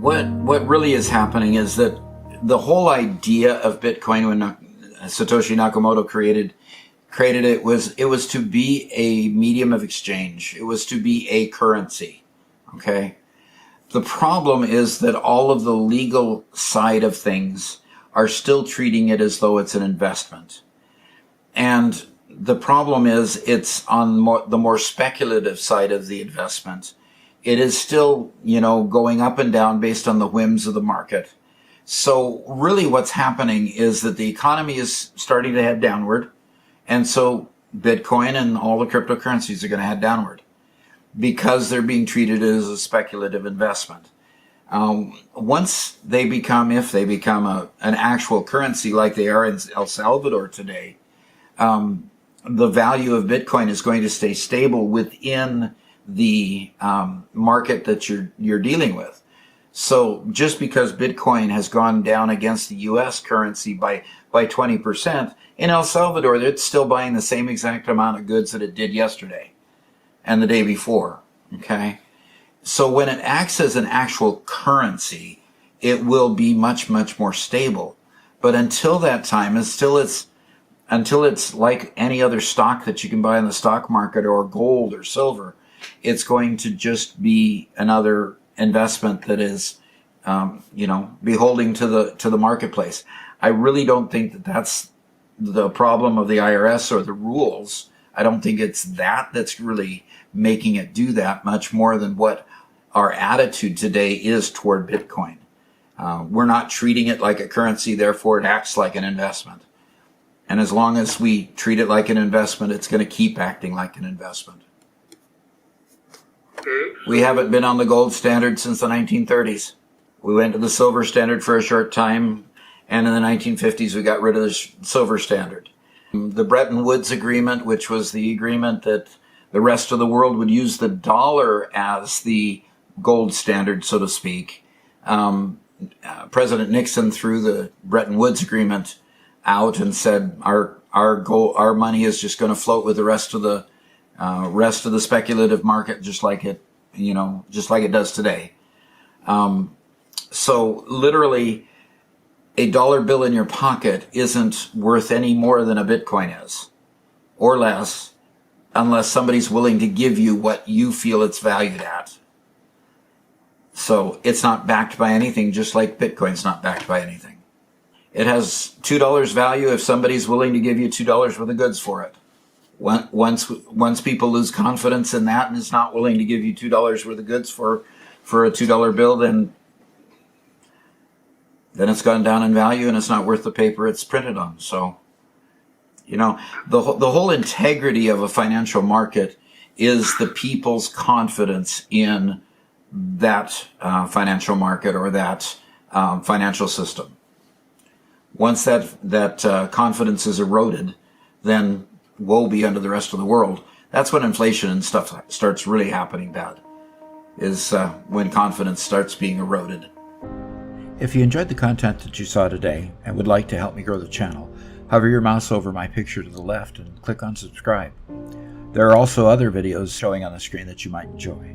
what really is happening is that the whole idea of Bitcoin, when Satoshi Nakamoto created it, was to be a medium of exchange. It was to be a currency. Okay. The problem is that all of the legal side of things are still treating it as though it's an investment. And the problem is it's on the more speculative side of the investment. It is still, going up and down based on the whims of the market. So really what's happening is that the economy is starting to head downward. And so Bitcoin and all the cryptocurrencies are going to head downward because they're being treated as a speculative investment. Once they become, if they become an actual currency like they are in El Salvador today, the value of Bitcoin is going to stay stable within the market that you're dealing with. So just because Bitcoin has gone down against the U.S. currency by 20%, in El Salvador, it's still buying the same exact amount of goods that it did yesterday and the day before. Okay. So when it acts as an actual currency, it will be much, much more stable. But until that time, until it's like any other stock that you can buy in the stock market or gold or silver, it's going to just be another investment that is, beholding to the marketplace. I really don't think that that's the problem of the IRS or the rules. I don't think it's that's really making it do that much more than what our attitude today is toward Bitcoin. We're not treating it like a currency, therefore it acts like an investment. And as long as we treat it like an investment, it's going to keep acting like an investment. We haven't been on the gold standard since the 1930s. We went to the silver standard for a short time, and in the 1950s we got rid of the silver standard. The Bretton Woods Agreement, which was the agreement that the rest of the world would use the dollar as the gold standard, so to speak. President Nixon threw the Bretton Woods Agreement out and said our money is just going to float with the rest of the speculative market, just like it does today. So literally, a dollar bill in your pocket isn't worth any more than a Bitcoin is, or less, unless somebody's willing to give you what you feel it's valued at. So it's not backed by anything, just like Bitcoin's not backed by anything. It has $2 value if somebody's willing to give you $2 worth of goods for it. Once people lose confidence in that and is not willing to give you $2 worth of goods for a $2 bill, then it's gone down in value and it's not worth the paper it's printed on. So, the whole integrity of a financial market is the people's confidence in that financial market or that financial system. Once that confidence is eroded, then woe be unto the rest of the world. That's when inflation and stuff starts really happening bad, is when confidence starts being eroded. If you enjoyed the content that you saw today and would like to help me grow the channel, hover your mouse over my picture to the left and click on subscribe. There are also other videos showing on the screen that you might enjoy.